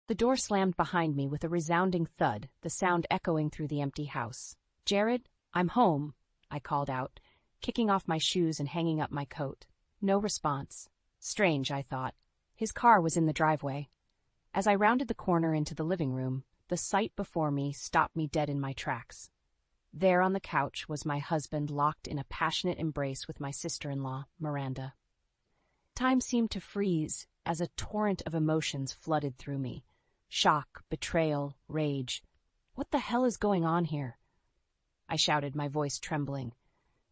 The door slammed behind me with a resounding thud, the sound echoing through the empty house. "Jared, I'm home," I called out, kicking off my shoes and hanging up my coat. No response. Strange, I thought. His car was in the driveway. As I rounded the corner into the living room, the sight before me stopped me dead in my tracks. There on the couch was my husband locked in a passionate embrace with my sister-in-law, Miranda. Time seemed to freeze as a torrent of emotions flooded through me. Shock, betrayal, rage. What the hell is going on here? I shouted, my voice trembling.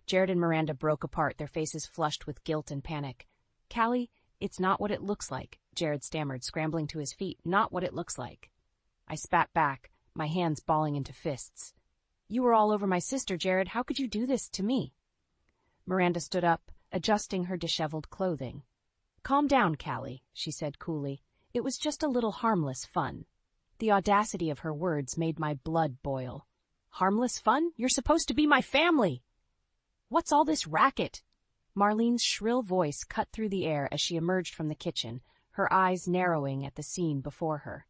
Jared and Miranda broke apart, their faces flushed with guilt and panic. "Callie, it's not what it looks like," Jared stammered, scrambling to his feet. "Not what it looks like." I spat back, my hands balling into fists. "You were all over my sister, Jared. How could you do this to me?" Miranda stood up, adjusting her disheveled clothing. "Calm down, Callie," she said coolly. "It was just a little harmless fun." The audacity of her words made my blood boil. "Harmless fun? You're supposed to be my family!" "What's all this racket?" Marlene's shrill voice cut through the air as she emerged from the kitchen, her eyes narrowing at the scene before her.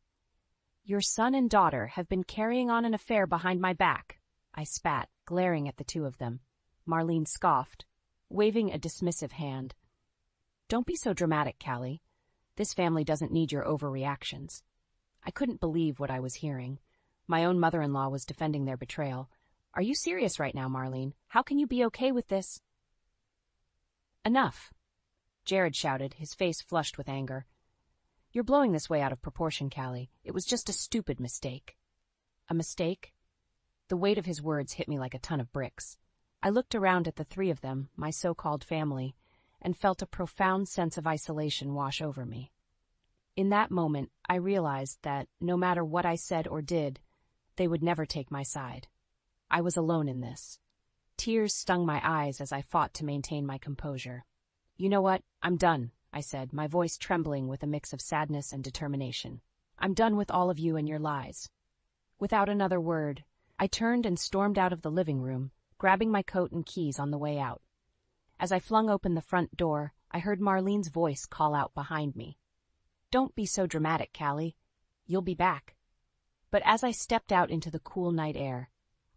"Your son and daughter have been carrying on an affair behind my back," I spat, glaring at the two of them. Marlene scoffed, waving a dismissive hand. "Don't be so dramatic, Callie. This family doesn't need your overreactions." I couldn't believe what I was hearing. My own mother-in-law was defending their betrayal. "Are you serious right now, Marlene? How can you be okay with this?" "Enough," Jared shouted, his face flushed with anger. "You're blowing this way out of proportion, Callie. It was just a stupid mistake." "A mistake?" The weight of his words hit me like a ton of bricks. I looked around at the three of them, my so-called family, and felt a profound sense of isolation wash over me. In that moment, I realized that, no matter what I said or did, they would never take my side. I was alone in this. Tears stung my eyes as I fought to maintain my composure. "You know what? I'm done," I said, my voice trembling with a mix of sadness and determination. "I'm done with all of you and your lies." Without another word, I turned and stormed out of the living room, grabbing my coat and keys on the way out. As I flung open the front door, I heard Marlene's voice call out behind me. "Don't be so dramatic, Callie. You'll be back." But as I stepped out into the cool night air,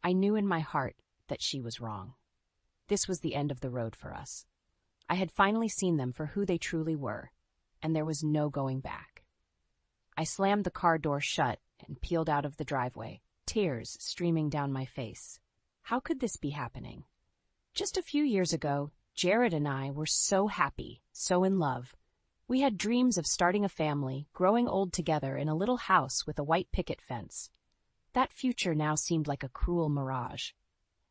I knew in my heart that she was wrong. This was the end of the road for us. I had finally seen them for who they truly were, and there was no going back. I slammed the car door shut and peeled out of the driveway, tears streaming down my face. How could this be happening? Just a few years ago, Jared and I were so happy, so in love. We had dreams of starting a family, growing old together in a little house with a white picket fence. That future now seemed like a cruel mirage.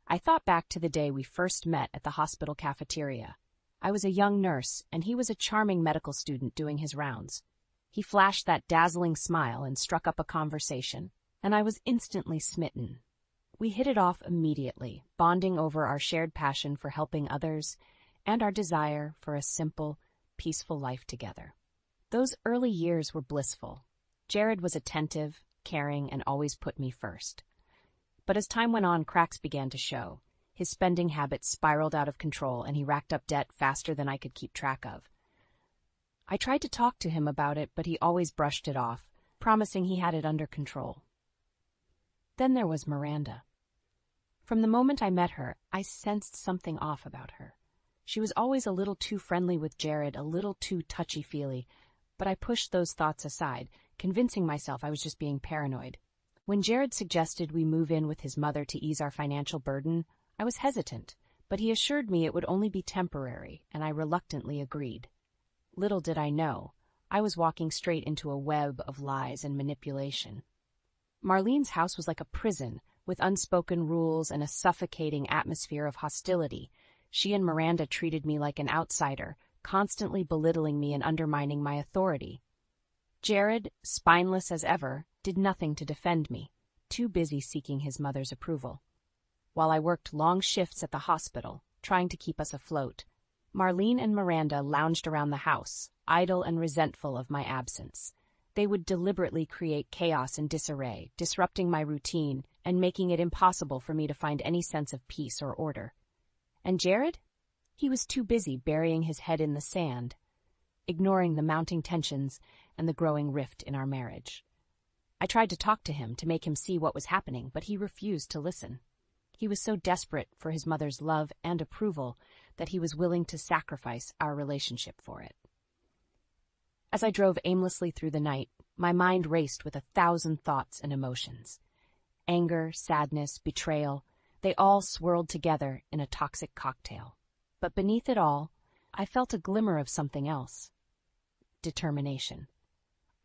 I thought back to the day we first met at the hospital cafeteria. I was a young nurse, and he was a charming medical student doing his rounds. He flashed that dazzling smile and struck up a conversation, and I was instantly smitten. We hit it off immediately, bonding over our shared passion for helping others and our desire for a simple, peaceful life together. Those early years were blissful. Jared was attentive, caring, and always put me first. But as time went on, cracks began to show. His spending habits spiraled out of control, and he racked up debt faster than I could keep track of. I tried to talk to him about it, but he always brushed it off, promising he had it under control. Then there was Miranda. From the moment I met her, I sensed something off about her. She was always a little too friendly with Jared, a little too touchy-feely, but I pushed those thoughts aside, convincing myself I was just being paranoid. When Jared suggested we move in with his mother to ease our financial burden, I was hesitant, but he assured me it would only be temporary, and I reluctantly agreed. Little did I know, I was walking straight into a web of lies and manipulation. Marlene's house was like a prison, with unspoken rules and a suffocating atmosphere of hostility. She and Miranda treated me like an outsider, constantly belittling me and undermining my authority. Jared, spineless as ever, did nothing to defend me, too busy seeking his mother's approval. While I worked long shifts at the hospital, trying to keep us afloat, Marlene and Miranda lounged around the house, idle and resentful of my absence. They would deliberately create chaos and disarray, disrupting my routine and making it impossible for me to find any sense of peace or order. And Jared? He was too busy burying his head in the sand, ignoring the mounting tensions and the growing rift in our marriage. I tried to talk to him to make him see what was happening, but he refused to listen. He was so desperate for his mother's love and approval that he was willing to sacrifice our relationship for it. As I drove aimlessly through the night, my mind raced with 1,000 thoughts and emotions. Anger, sadness, betrayal, they all swirled together in a toxic cocktail. But beneath it all, I felt a glimmer of something else. Determination.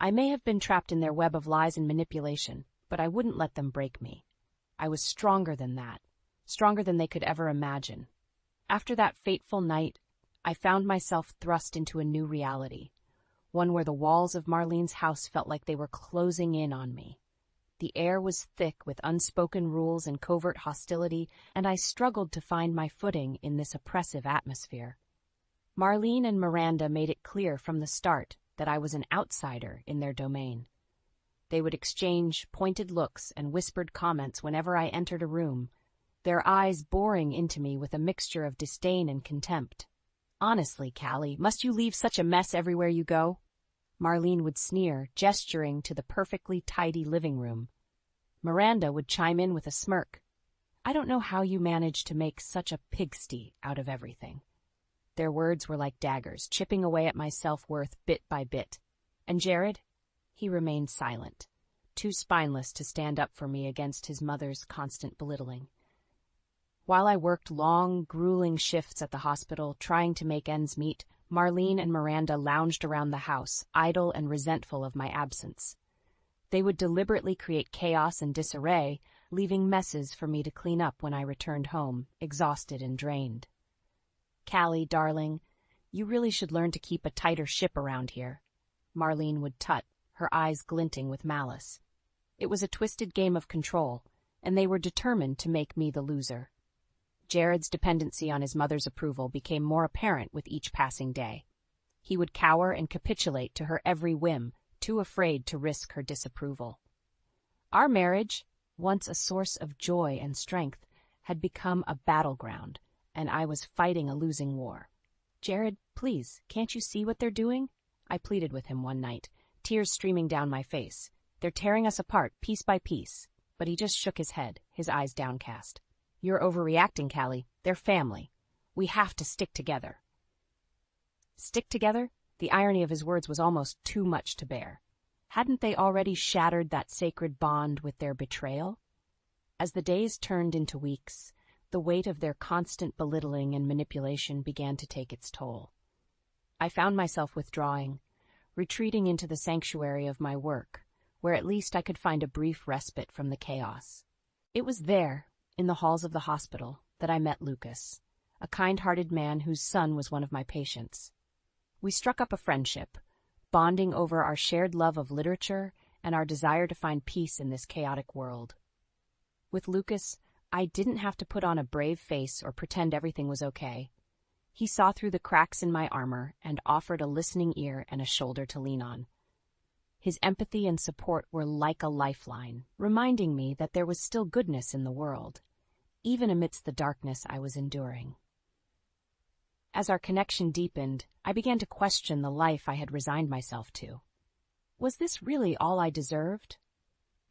I may have been trapped in their web of lies and manipulation, but I wouldn't let them break me. I was stronger than that, stronger than they could ever imagine. After that fateful night, I found myself thrust into a new reality, one where the walls of Marlene's house felt like they were closing in on me. The air was thick with unspoken rules and covert hostility, and I struggled to find my footing in this oppressive atmosphere. Marlene and Miranda made it clear from the start that I was an outsider in their domain. They would exchange pointed looks and whispered comments whenever I entered a room, their eyes boring into me with a mixture of disdain and contempt. "Honestly, Callie, must you leave such a mess everywhere you go?" Marlene would sneer, gesturing to the perfectly tidy living room. Miranda would chime in with a smirk. "I don't know how you manage to make such a pigsty out of everything." Their words were like daggers, chipping away at my self-worth bit by bit. And Jared? He remained silent, too spineless to stand up for me against his mother's constant belittling. While I worked long, grueling shifts at the hospital, trying to make ends meet, Marlene and Miranda lounged around the house, idle and resentful of my absence. They would deliberately create chaos and disarray, leaving messes for me to clean up when I returned home, exhausted and drained. "Callie, darling, you really should learn to keep a tighter ship around here," Marlene would tut, her eyes glinting with malice. It was a twisted game of control, and they were determined to make me the loser. Jared's dependency on his mother's approval became more apparent with each passing day. He would cower and capitulate to her every whim, too afraid to risk her disapproval. Our marriage, once a source of joy and strength, had become a battleground, and I was fighting a losing war. "Jared, please, can't you see what they're doing?" I pleaded with him one night, tears streaming down my face. "They're tearing us apart, piece by piece." But he just shook his head, his eyes downcast. "You're overreacting, Callie. They're family. We have to stick together." Stick together? The irony of his words was almost too much to bear. Hadn't they already shattered that sacred bond with their betrayal? As the days turned into weeks, the weight of their constant belittling and manipulation began to take its toll. I found myself withdrawing, retreating into the sanctuary of my work, where at least I could find a brief respite from the chaos. It was there, in the halls of the hospital, that I met Lucas, a kind-hearted man whose son was one of my patients. We struck up a friendship, bonding over our shared love of literature and our desire to find peace in this chaotic world. With Lucas, I didn't have to put on a brave face or pretend everything was okay. He saw through the cracks in my armor and offered a listening ear and a shoulder to lean on. His empathy and support were like a lifeline, reminding me that there was still goodness in the world, even amidst the darkness I was enduring. As our connection deepened, I began to question the life I had resigned myself to. Was this really all I deserved?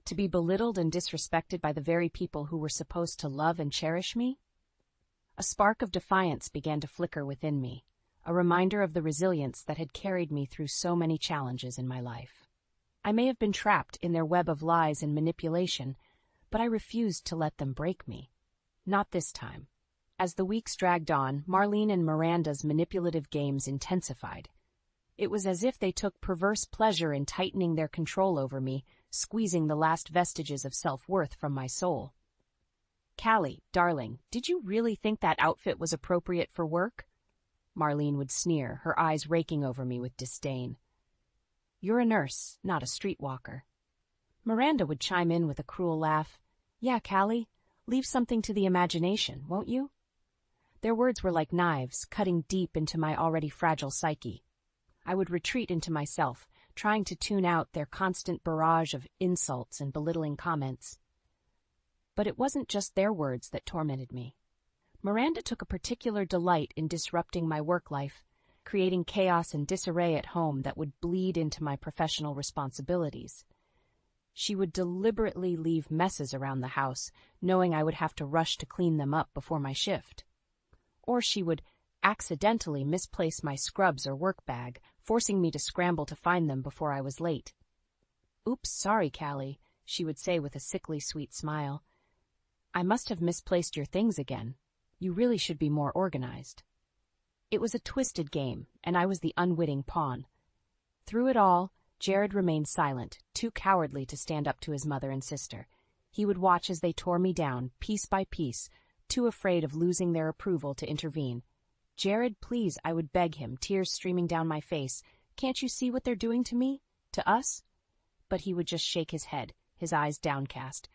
To be belittled and disrespected by the very people who were supposed to love and cherish me? A spark of defiance began to flicker within me, a reminder of the resilience that had carried me through so many challenges in my life. I may have been trapped in their web of lies and manipulation, but I refused to let them break me. Not this time. As the weeks dragged on, Marlene and Miranda's manipulative games intensified. It was as if they took perverse pleasure in tightening their control over me, squeezing the last vestiges of self-worth from my soul. "Callie, darling, did you really think that outfit was appropriate for work?" Marlene would sneer, her eyes raking over me with disdain. "You're a nurse, not a streetwalker." Miranda would chime in with a cruel laugh. "Yeah, Callie, leave something to the imagination, won't you?" Their words were like knives, cutting deep into my already fragile psyche. I would retreat into myself, trying to tune out their constant barrage of insults and belittling comments. But it wasn't just their words that tormented me. Miranda took a particular delight in disrupting my work life, creating chaos and disarray at home that would bleed into my professional responsibilities. She would deliberately leave messes around the house, knowing I would have to rush to clean them up before my shift. Or she would accidentally misplace my scrubs or work bag, forcing me to scramble to find them before I was late. "Oops, sorry, Callie," she would say with a sickly sweet smile. "I must have misplaced your things again. You really should be more organized." It was a twisted game, and I was the unwitting pawn. Through it all, Jared remained silent, too cowardly to stand up to his mother and sister. He would watch as they tore me down, piece by piece, too afraid of losing their approval to intervene. "Jared, please," I would beg him, tears streaming down my face. "Can't you see what they're doing to me? To us?" But he would just shake his head, his eyes downcast.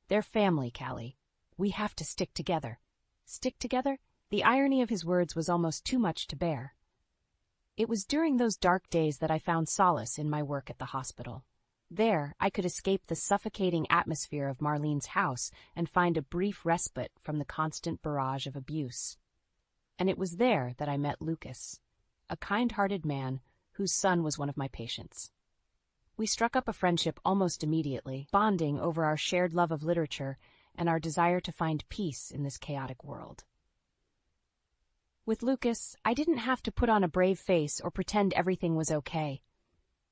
"They're family, Callie. We have to stick together." Stick together? The irony of his words was almost too much to bear. It was during those dark days that I found solace in my work at the hospital. There, I could escape the suffocating atmosphere of Marlene's house and find a brief respite from the constant barrage of abuse. And it was there that I met Lucas, a kind-hearted man whose son was one of my patients. We struck up a friendship almost immediately, bonding over our shared love of literature and our desire to find peace in this chaotic world. With Lucas, I didn't have to put on a brave face or pretend everything was okay.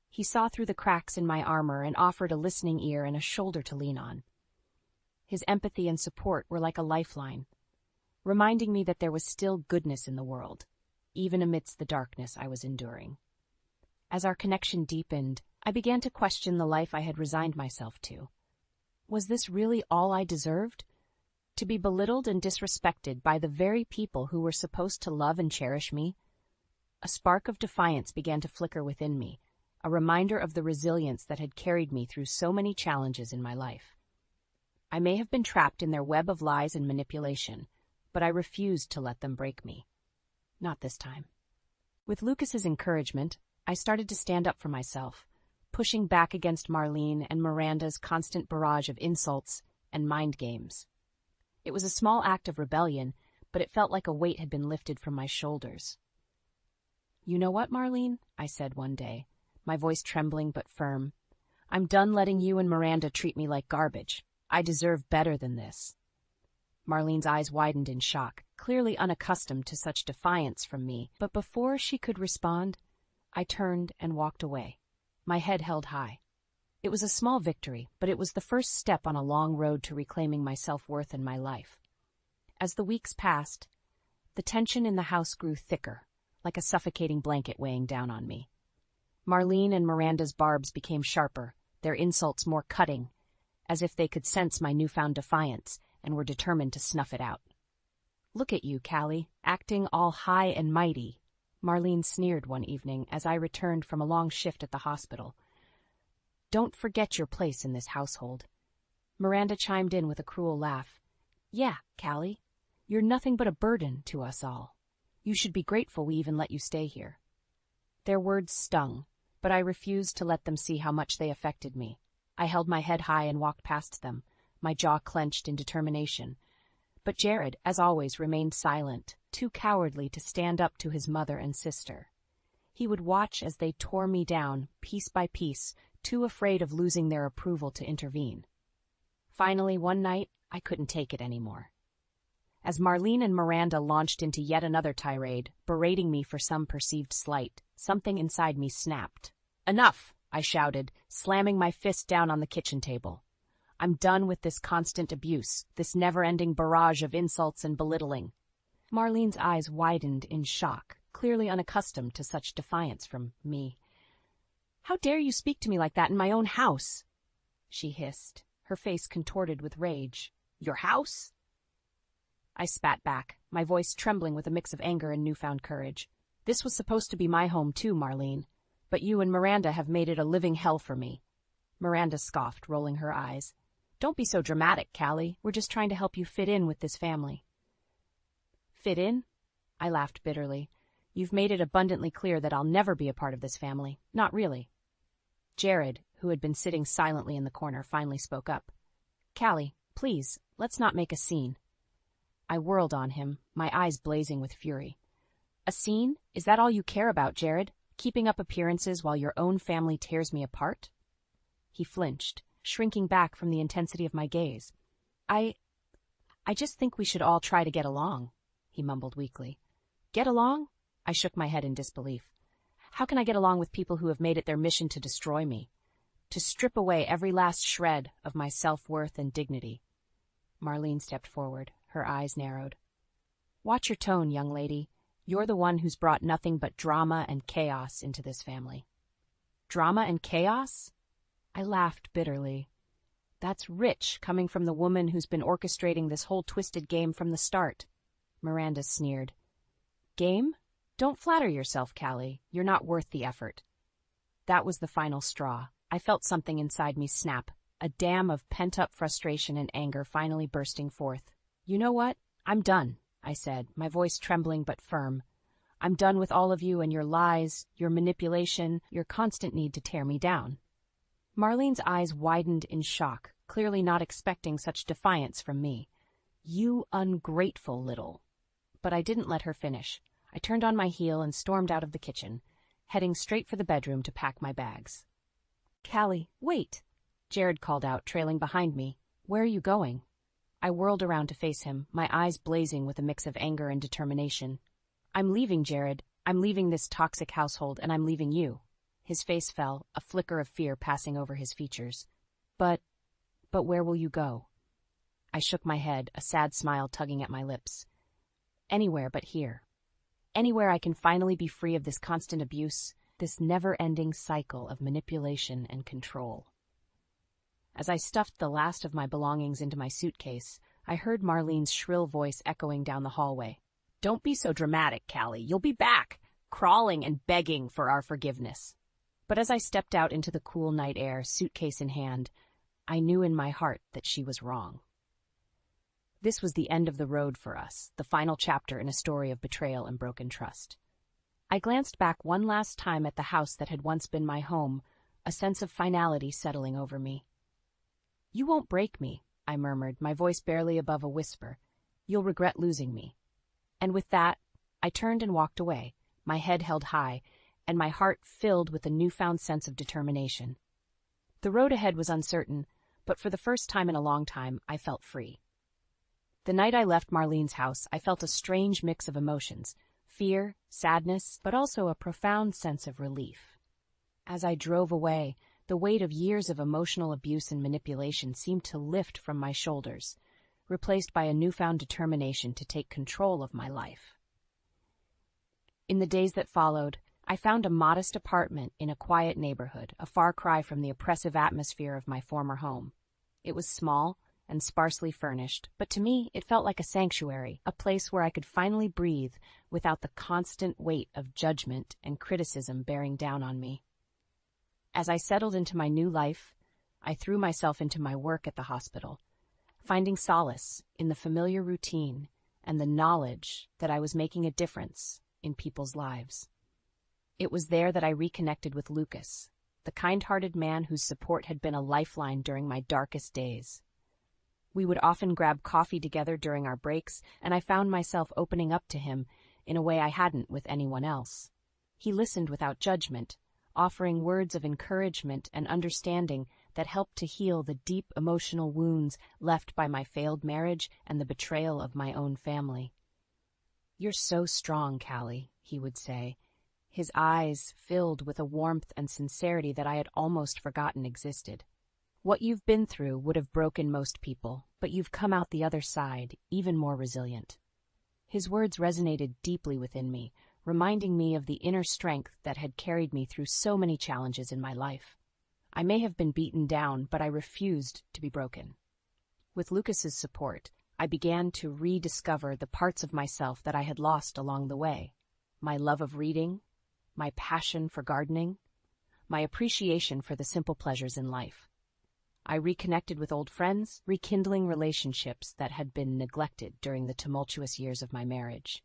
He saw through the cracks in my armor and offered a listening ear and a shoulder to lean on. His empathy and support were like a lifeline, reminding me that there was still goodness in the world, even amidst the darkness I was enduring. As our connection deepened, I began to question the life I had resigned myself to. Was this really all I deserved? To be belittled and disrespected by the very people who were supposed to love and cherish me? A spark of defiance began to flicker within me, a reminder of the resilience that had carried me through so many challenges in my life. I may have been trapped in their web of lies and manipulation, but I refused to let them break me. Not this time. With Lucas's encouragement, I started to stand up for myself, pushing back against Marlene and Miranda's constant barrage of insults and mind games. It was a small act of rebellion, but it felt like a weight had been lifted from my shoulders. "You know what, Marlene?" I said one day, my voice trembling but firm. "I'm done letting you and Miranda treat me like garbage. I deserve better than this." Marlene's eyes widened in shock, clearly unaccustomed to such defiance from me, but before she could respond, I turned and walked away, my head held high. It was a small victory, but it was the first step on a long road to reclaiming my self-worth and my life. As the weeks passed, the tension in the house grew thicker, like a suffocating blanket weighing down on me. Marlene and Miranda's barbs became sharper, their insults more cutting, as if they could sense my newfound defiance and were determined to snuff it out. "Look at you, Callie, acting all high and mighty," Marlene sneered one evening as I returned from a long shift at the hospital. "Don't forget your place in this household." Miranda chimed in with a cruel laugh. "Yeah, Callie, you're nothing but a burden to us all. You should be grateful we even let you stay here." Their words stung, but I refused to let them see how much they affected me. I held my head high and walked past them, my jaw clenched in determination. But Jared, as always, remained silent, too cowardly to stand up to his mother and sister. He would watch as they tore me down, piece by piece, too afraid of losing their approval to intervene. Finally, one night, I couldn't take it anymore. As Marlene and Miranda launched into yet another tirade, berating me for some perceived slight, something inside me snapped. "Enough!" I shouted, slamming my fist down on the kitchen table. "I'm done with this constant abuse, this never-ending barrage of insults and belittling." Marlene's eyes widened in shock, clearly unaccustomed to such defiance from me. "How dare you speak to me like that in my own house?" she hissed, her face contorted with rage. "Your house?" I spat back, my voice trembling with a mix of anger and newfound courage. "This was supposed to be my home too, Marlene, but you and Miranda have made it a living hell for me." Miranda scoffed, rolling her eyes. "Don't be so dramatic, Callie. We're just trying to help you fit in with this family." "Fit in?" I laughed bitterly. "You've made it abundantly clear that I'll never be a part of this family. Not really." Jared, who had been sitting silently in the corner, finally spoke up. "Callie, please, let's not make a scene." I whirled on him, my eyes blazing with fury. "A scene? Is that all you care about, Jared? Keeping up appearances while your own family tears me apart?" He flinched, shrinking back from the intensity of my gaze. I just think we should all try to get along, he mumbled weakly. Get along? I shook my head in disbelief. How can I get along with people who have made it their mission to destroy me? To strip away every last shred of my self-worth and dignity? Marlene stepped forward, her eyes narrowed. Watch your tone, young lady. You're the one who's brought nothing but drama and chaos into this family. Drama and chaos? I laughed bitterly. That's rich, coming from the woman who's been orchestrating this whole twisted game from the start. Miranda sneered. Game? Don't flatter yourself, Callie. You're not worth the effort. That was the final straw. I felt something inside me snap, a dam of pent-up frustration and anger finally bursting forth. You know what? I'm done, I said, my voice trembling but firm. I'm done with all of you and your lies, your manipulation, your constant need to tear me down. Marlene's eyes widened in shock, clearly not expecting such defiance from me. You ungrateful little. But I didn't let her finish. I turned on my heel and stormed out of the kitchen, heading straight for the bedroom to pack my bags. Callie, wait, Jared called out, trailing behind me. Where are you going? I whirled around to face him, my eyes blazing with a mix of anger and determination. I'm leaving, Jared. I'm leaving this toxic household, and I'm leaving you. His face fell, a flicker of fear passing over his features. But where will you go? I shook my head, a sad smile tugging at my lips. Anywhere but here. Anywhere I can finally be free of this constant abuse, this never-ending cycle of manipulation and control. As I stuffed the last of my belongings into my suitcase, I heard Marlene's shrill voice echoing down the hallway. Don't be so dramatic, Callie. You'll be back, crawling and begging for our forgiveness. But as I stepped out into the cool night air, suitcase in hand, I knew in my heart that she was wrong. This was the end of the road for us, the final chapter in a story of betrayal and broken trust. I glanced back one last time at the house that had once been my home, a sense of finality settling over me. You won't break me, I murmured, my voice barely above a whisper. You'll regret losing me. And with that, I turned and walked away, my head held high, and my heart filled with a newfound sense of determination. The road ahead was uncertain, but for the first time in a long time, I felt free. The night I left Marlene's house, I felt a strange mix of emotions, fear, sadness, but also a profound sense of relief. As I drove away, the weight of years of emotional abuse and manipulation seemed to lift from my shoulders, replaced by a newfound determination to take control of my life. In the days that followed, I found a modest apartment in a quiet neighborhood, a far cry from the oppressive atmosphere of my former home. It was small and sparsely furnished, but to me it felt like a sanctuary, a place where I could finally breathe without the constant weight of judgment and criticism bearing down on me. As I settled into my new life, I threw myself into my work at the hospital, finding solace in the familiar routine and the knowledge that I was making a difference in people's lives. It was there that I reconnected with Lucas, the kind-hearted man whose support had been a lifeline during my darkest days. We would often grab coffee together during our breaks, and I found myself opening up to him in a way I hadn't with anyone else. He listened without judgment, offering words of encouragement and understanding that helped to heal the deep emotional wounds left by my failed marriage and the betrayal of my own family. "You're so strong, Callie," he would say, his eyes filled with a warmth and sincerity that I had almost forgotten existed. "What you've been through would have broken most people, but you've come out the other side, even more resilient." His words resonated deeply within me, reminding me of the inner strength that had carried me through so many challenges in my life. I may have been beaten down, but I refused to be broken. With Lucas's support, I began to rediscover the parts of myself that I had lost along the way. My love of reading, my passion for gardening, my appreciation for the simple pleasures in life. I reconnected with old friends, rekindling relationships that had been neglected during the tumultuous years of my marriage.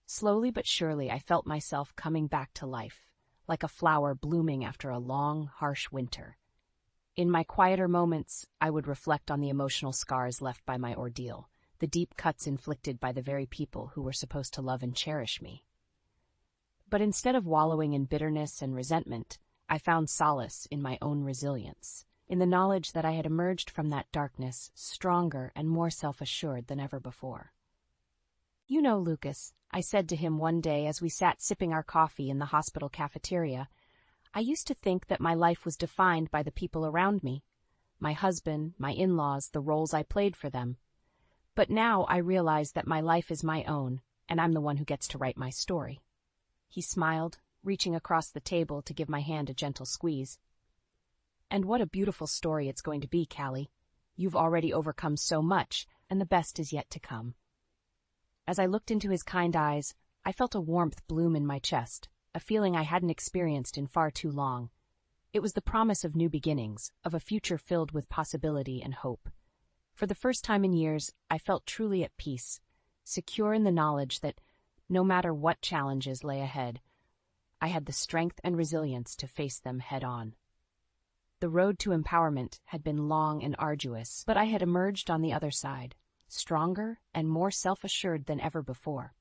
Slowly but surely, I felt myself coming back to life, like a flower blooming after a long, harsh winter. In my quieter moments, I would reflect on the emotional scars left by my ordeal, the deep cuts inflicted by the very people who were supposed to love and cherish me. But instead of wallowing in bitterness and resentment, I found solace in my own resilience, in the knowledge that I had emerged from that darkness stronger and more self-assured than ever before. "You know, Lucas," I said to him one day as we sat sipping our coffee in the hospital cafeteria, "I used to think that my life was defined by the people around me, my husband, my in-laws, the roles I played for them. But now I realize that my life is my own, and I'm the one who gets to write my story." He smiled, reaching across the table to give my hand a gentle squeeze. "And what a beautiful story it's going to be, Callie. You've already overcome so much, and the best is yet to come." As I looked into his kind eyes, I felt a warmth bloom in my chest, a feeling I hadn't experienced in far too long. It was the promise of new beginnings, of a future filled with possibility and hope. For the first time in years, I felt truly at peace, secure in the knowledge that, no matter what challenges lay ahead, I had the strength and resilience to face them head-on. The road to empowerment had been long and arduous, but I had emerged on the other side, stronger and more self-assured than ever before.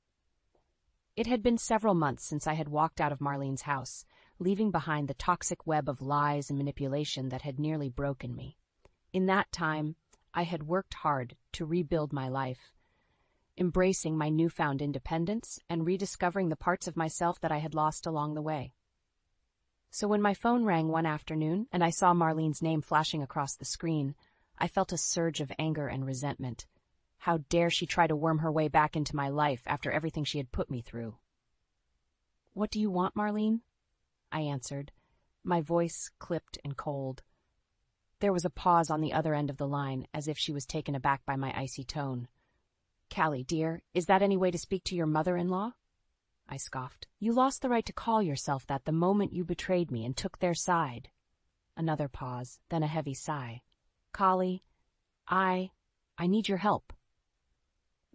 It had been several months since I had walked out of Marlene's house, leaving behind the toxic web of lies and manipulation that had nearly broken me. In that time, I had worked hard to rebuild my life, embracing my newfound independence and rediscovering the parts of myself that I had lost along the way. So when my phone rang one afternoon and I saw Marlene's name flashing across the screen, I felt a surge of anger and resentment. How dare she try to worm her way back into my life after everything she had put me through? "What do you want, Marlene?" I answered, my voice clipped and cold. There was a pause on the other end of the line, as if she was taken aback by my icy tone. "Callie, dear, is that any way to speak to your mother-in-law?" I scoffed. "You lost the right to call yourself that the moment you betrayed me and took their side." Another pause, then a heavy sigh. "Callie, I need your help."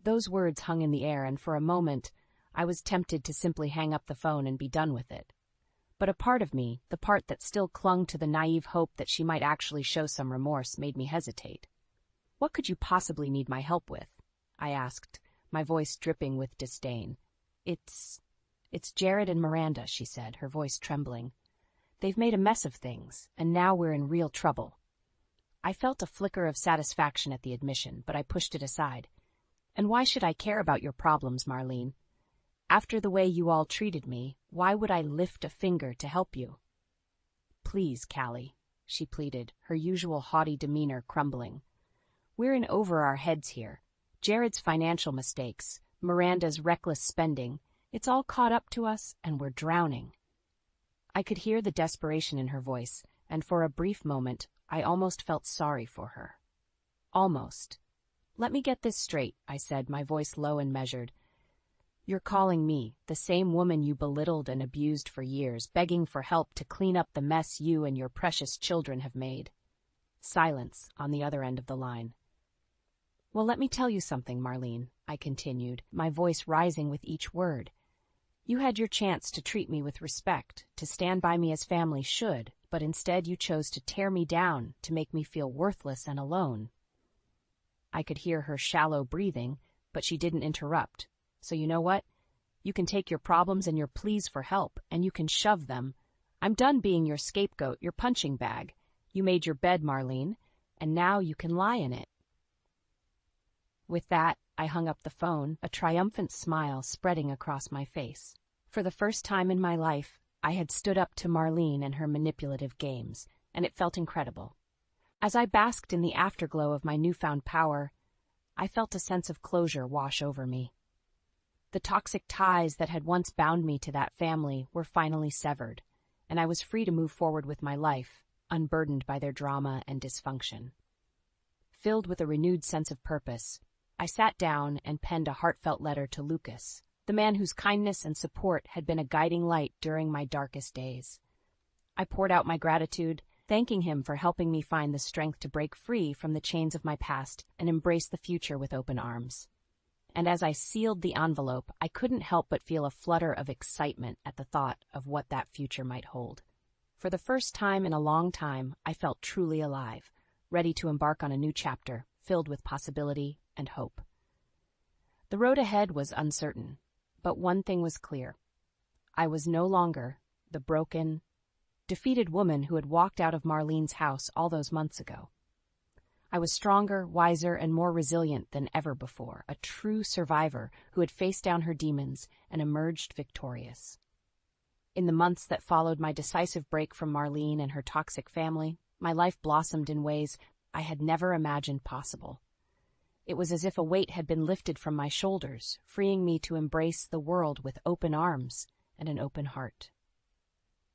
Those words hung in the air, and for a moment, I was tempted to simply hang up the phone and be done with it. But a part of me, the part that still clung to the naive hope that she might actually show some remorse, made me hesitate. "What could you possibly need my help with?" I asked, my voice dripping with disdain. It's Jared and Miranda," she said, her voice trembling. "They've made a mess of things, and now we're in real trouble." I felt a flicker of satisfaction at the admission, but I pushed it aside. "And why should I care about your problems, Marlene? After the way you all treated me, why would I lift a finger to help you?" "Please, Callie," she pleaded, her usual haughty demeanor crumbling. "We're in over our heads here. Jared's financial mistakes, Miranda's reckless spending, it's all caught up to us, and we're drowning." I could hear the desperation in her voice, and for a brief moment, I almost felt sorry for her. Almost. "Let me get this straight," I said, my voice low and measured. "You're calling me, the same woman you belittled and abused for years, begging for help to clean up the mess you and your precious children have made." Silence on the other end of the line. "Well, let me tell you something, Marlene," I continued, my voice rising with each word. "You had your chance to treat me with respect, to stand by me as family should, but instead you chose to tear me down, to make me feel worthless and alone." I could hear her shallow breathing, but she didn't interrupt. "So you know what? You can take your problems and your pleas for help, and you can shove them. I'm done being your scapegoat, your punching bag. You made your bed, Marlene, and now you can lie in it." With that, I hung up the phone, a triumphant smile spreading across my face. For the first time in my life, I had stood up to Marlene and her manipulative games, and it felt incredible. As I basked in the afterglow of my newfound power, I felt a sense of closure wash over me. The toxic ties that had once bound me to that family were finally severed, and I was free to move forward with my life, unburdened by their drama and dysfunction. Filled with a renewed sense of purpose, I sat down and penned a heartfelt letter to Lucas, the man whose kindness and support had been a guiding light during my darkest days. I poured out my gratitude, thanking him for helping me find the strength to break free from the chains of my past and embrace the future with open arms. And as I sealed the envelope, I couldn't help but feel a flutter of excitement at the thought of what that future might hold. For the first time in a long time, I felt truly alive, ready to embark on a new chapter, filled with possibility and hope. The road ahead was uncertain, but one thing was clear. I was no longer the broken, defeated woman who had walked out of Marlene's house all those months ago. I was stronger, wiser, and more resilient than ever before, a true survivor who had faced down her demons and emerged victorious. In the months that followed my decisive break from Marlene and her toxic family, my life blossomed in ways I had never imagined possible. It was as if a weight had been lifted from my shoulders, freeing me to embrace the world with open arms and an open heart.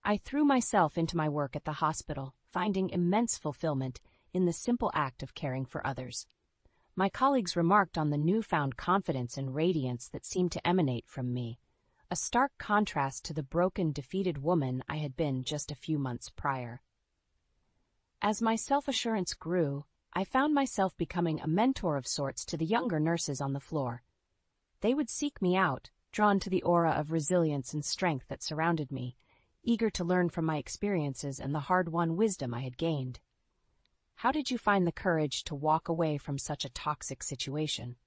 I threw myself into my work at the hospital, finding immense fulfillment in the simple act of caring for others. My colleagues remarked on the newfound confidence and radiance that seemed to emanate from me, a stark contrast to the broken, defeated woman I had been just a few months prior. As my self-assurance grew, I found myself becoming a mentor of sorts to the younger nurses on the floor. They would seek me out, drawn to the aura of resilience and strength that surrounded me, eager to learn from my experiences and the hard-won wisdom I had gained. "How did you find the courage to walk away from such a toxic situation?"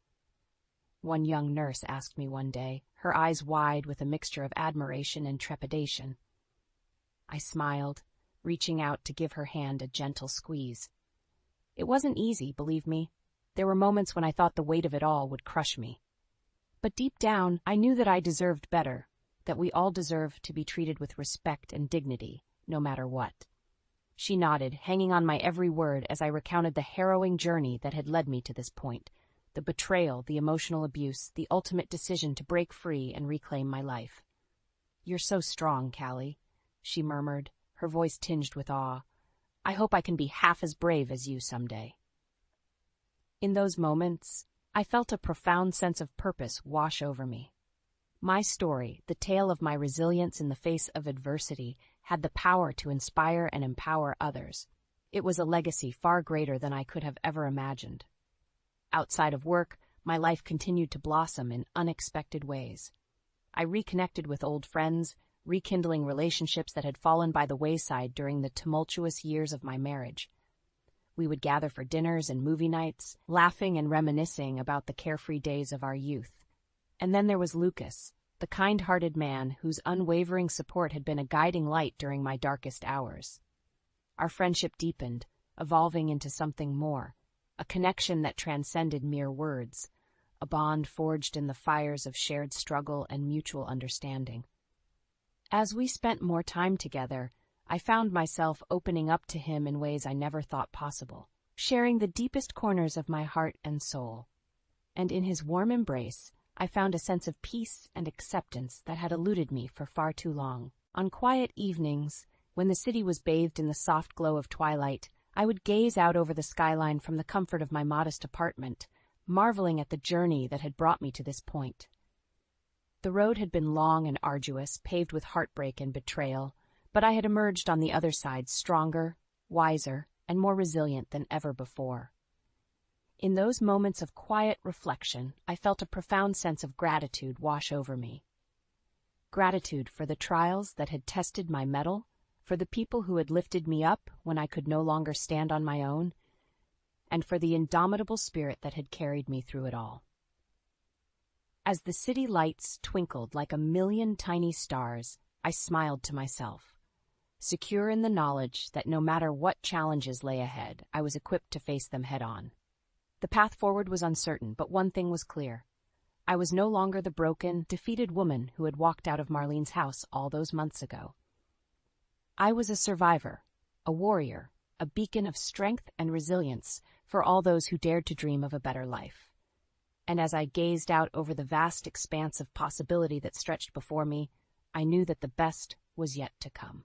one young nurse asked me one day, her eyes wide with a mixture of admiration and trepidation. I smiled, reaching out to give her hand a gentle squeeze. It wasn't easy, believe me. There were moments when I thought the weight of it all would crush me. But deep down, I knew that I deserved better, that we all deserve to be treated with respect and dignity, no matter what. She nodded, hanging on my every word as I recounted the harrowing journey that had led me to this point, the betrayal, the emotional abuse, the ultimate decision to break free and reclaim my life. "You're so strong, Callie," she murmured, her voice tinged with awe. "I hope I can be half as brave as you someday." In those moments, I felt a profound sense of purpose wash over me. My story, the tale of my resilience in the face of adversity, had the power to inspire and empower others. It was a legacy far greater than I could have ever imagined. Outside of work, my life continued to blossom in unexpected ways. I reconnected with old friends, rekindling relationships that had fallen by the wayside during the tumultuous years of my marriage. We would gather for dinners and movie nights, laughing and reminiscing about the carefree days of our youth. And then there was Lucas, the kind-hearted man whose unwavering support had been a guiding light during my darkest hours. Our friendship deepened, evolving into something more, a connection that transcended mere words, a bond forged in the fires of shared struggle and mutual understanding. As we spent more time together, I found myself opening up to him in ways I never thought possible, sharing the deepest corners of my heart and soul. And in his warm embrace, I found a sense of peace and acceptance that had eluded me for far too long. On quiet evenings, when the city was bathed in the soft glow of twilight, I would gaze out over the skyline from the comfort of my modest apartment, marveling at the journey that had brought me to this point. The road had been long and arduous, paved with heartbreak and betrayal, but I had emerged on the other side stronger, wiser, and more resilient than ever before. In those moments of quiet reflection, I felt a profound sense of gratitude wash over me. Gratitude for the trials that had tested my mettle, for the people who had lifted me up when I could no longer stand on my own, and for the indomitable spirit that had carried me through it all. As the city lights twinkled like a million tiny stars, I smiled to myself, secure in the knowledge that no matter what challenges lay ahead, I was equipped to face them head-on. The path forward was uncertain, but one thing was clear. I was no longer the broken, defeated woman who had walked out of Marlene's house all those months ago. I was a survivor, a warrior, a beacon of strength and resilience for all those who dared to dream of a better life. And as I gazed out over the vast expanse of possibility that stretched before me, I knew that the best was yet to come.